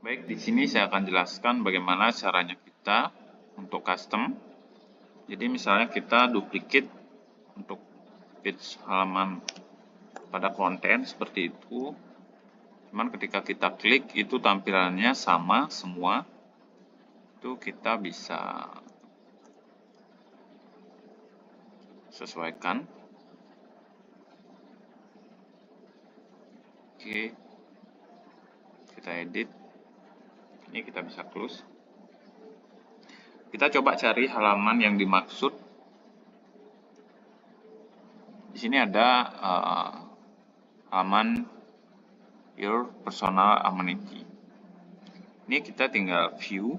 Baik, di sini saya akan jelaskan bagaimana caranya kita untuk custom. Jadi misalnya kita duplicate untuk page halaman pada konten seperti itu. Cuman ketika kita klik itu tampilannya sama semua. Itu kita bisa sesuaikan. Oke. Kita edit. Ini kita bisa close. Kita coba cari halaman yang dimaksud. Di sini ada halaman your personal amenity. Ini kita tinggal view.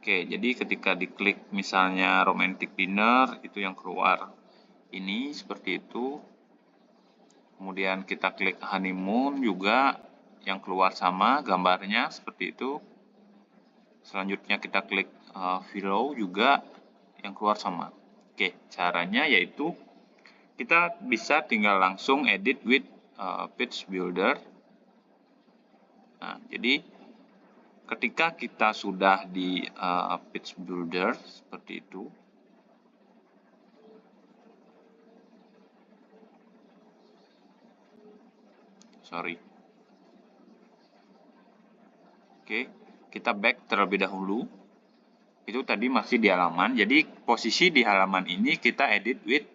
Oke, jadi ketika diklik misalnya romantic dinner itu yang keluar. Ini seperti itu. Kemudian kita klik honeymoon juga yang keluar sama gambarnya seperti itu. Selanjutnya kita klik below juga yang keluar sama. Oke, caranya yaitu kita bisa tinggal langsung edit with page builder. Nah, jadi ketika kita sudah di page builder seperti itu, Oke, kita back terlebih dahulu. Itu tadi masih di halaman. Jadi posisi di halaman ini kita edit with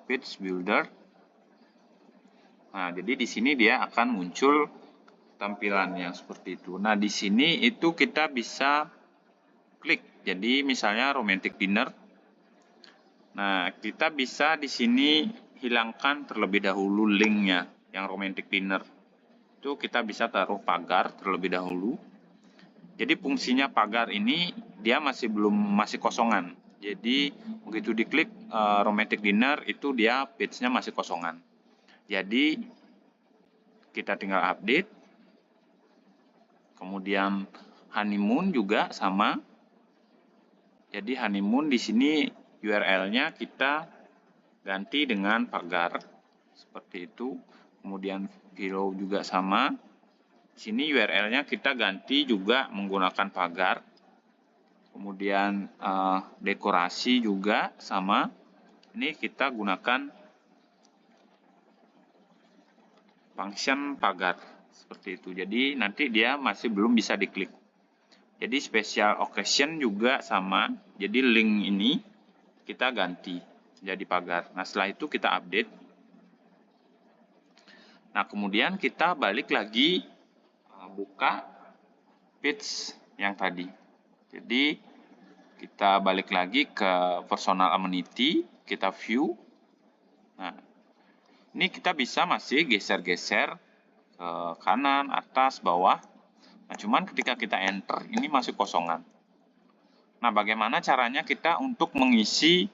page builder. Nah, jadi di sini dia akan muncul tampilannya seperti itu. Nah, di sini itu kita bisa klik. Jadi misalnya romantic dinner. Nah, kita bisa di sini hilangkan terlebih dahulu linknya yang romantic dinner. Itu kita bisa taruh pagar terlebih dahulu. Jadi fungsinya pagar ini dia masih kosongan. Jadi begitu diklik romantic dinner itu dia page-nya masih kosongan. Jadi kita tinggal update. Kemudian honeymoon juga sama. Jadi honeymoon di sini URL-nya kita ganti dengan pagar seperti itu. Kemudian below juga sama. Sini URL-nya kita ganti juga menggunakan pagar. Kemudian dekorasi juga sama. Ini kita gunakan function pagar seperti itu. Jadi nanti dia masih belum bisa diklik. Jadi special occasion juga sama. Jadi link ini kita ganti jadi pagar. Nah, setelah itu kita update. Nah, kemudian kita balik lagi buka page yang tadi. Jadi kita balik lagi ke personal amenity, kita view. Nah, ini kita bisa masih geser-geser ke kanan, atas, bawah. Nah, cuman ketika kita enter, ini masih kosongan. Nah, bagaimana caranya kita untuk mengisi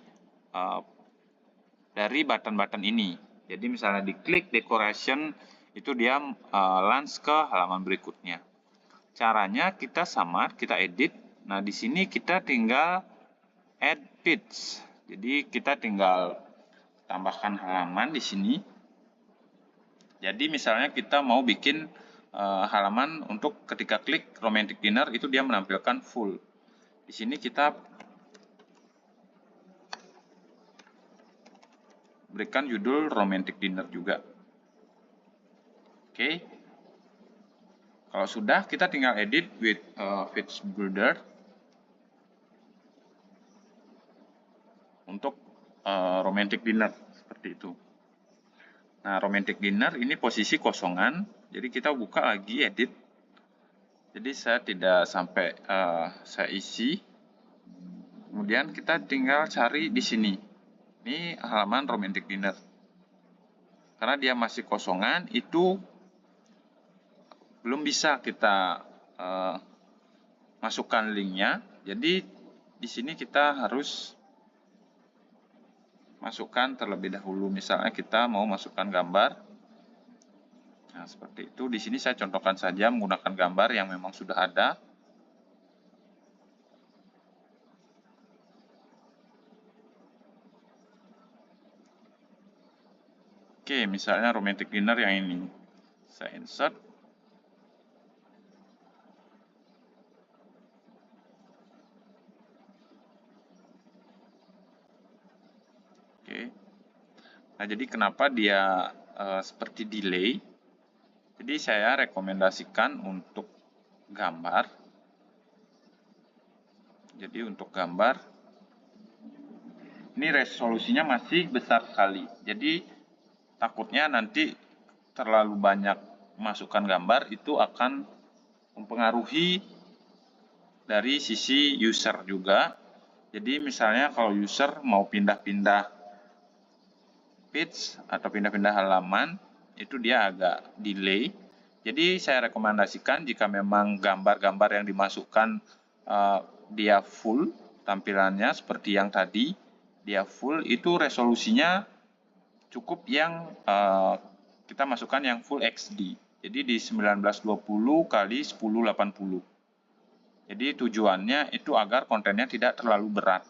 dari button-button ini? Jadi misalnya diklik decoration, itu dia launch ke halaman berikutnya. Caranya kita sama, kita edit. Nah, di sini kita tinggal add page. Jadi kita tinggal tambahkan halaman di sini. Jadi misalnya kita mau bikin halaman untuk ketika klik romantic dinner itu dia menampilkan full. Di sini kita berikan judul romantic dinner juga. Oke. Kalau sudah, kita tinggal edit with page builder untuk romantic dinner seperti itu. Nah, romantic dinner ini posisi kosongan, jadi kita buka lagi edit. Jadi saya tidak sampai saya isi. Kemudian kita tinggal cari di sini. Ini halaman romantic dinner. Karena dia masih kosongan, itu belum bisa kita masukkan linknya. Jadi di sini kita harus masukkan terlebih dahulu. Misalnya kita mau masukkan gambar. Nah, seperti itu. Di sini saya contohkan saja menggunakan gambar yang memang sudah ada. Oke, misalnya romantic dinner yang ini. Saya insert. Nah, jadi kenapa dia seperti delay? Jadi saya rekomendasikan untuk gambar. Jadi untuk gambar, ini resolusinya masih besar sekali. Jadi takutnya nanti terlalu banyak masukkan gambar itu akan mempengaruhi dari sisi user juga. Jadi misalnya kalau user mau pindah-pindah page atau pindah-pindah halaman, itu dia agak delay. Jadi saya rekomendasikan jika memang gambar-gambar yang dimasukkan dia full tampilannya seperti yang tadi, dia full, itu resolusinya cukup yang kita masukkan yang full HD. Jadi di 1920 kali 1080. Jadi tujuannya itu agar kontennya tidak terlalu berat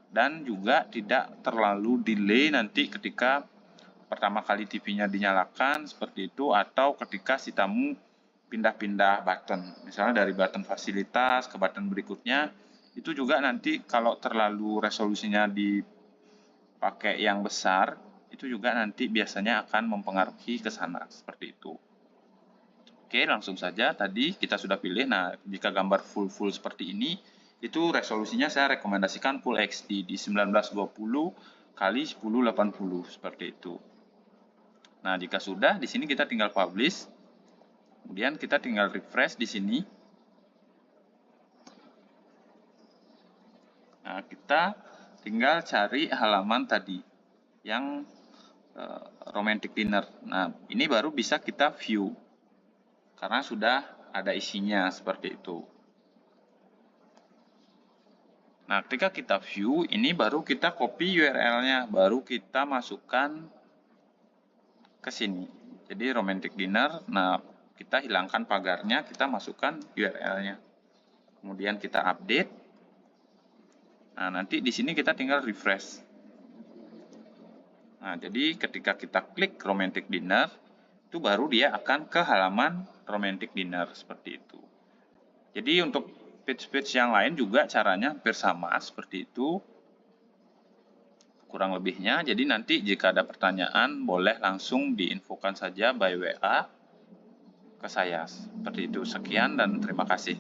dan juga tidak terlalu delay nanti ketika pertama kali TV-nya dinyalakan seperti itu, atau ketika si tamu pindah-pindah button, misalnya dari button fasilitas ke button berikutnya, itu juga nanti kalau terlalu resolusinya dipakai yang besar, itu juga nanti biasanya akan mempengaruhi ke sana, seperti itu. Oke, langsung saja tadi kita sudah pilih. Nah, jika gambar full seperti ini, itu resolusinya saya rekomendasikan Full HD di 1920 kali 1080 seperti itu. Nah, jika sudah, di sini kita tinggal publish. Kemudian kita tinggal refresh di sini. Nah, kita tinggal cari halaman tadi yang romantic dinner. Nah, ini baru bisa kita view karena sudah ada isinya seperti itu. Nah, ketika kita view, ini baru kita copy URL-nya, baru kita masukkan ke sini. Jadi romantic dinner, nah kita hilangkan pagarnya, kita masukkan URL-nya. Kemudian kita update. Nah, nanti di sini kita tinggal refresh. Nah, jadi ketika kita klik romantic dinner, itu baru dia akan ke halaman romantic dinner seperti itu. Jadi untuk page-page yang lain juga caranya hampir sama seperti itu. Kurang lebihnya, jadi nanti jika ada pertanyaan boleh langsung diinfokan saja by WA ke saya. Seperti itu, sekian dan terima kasih.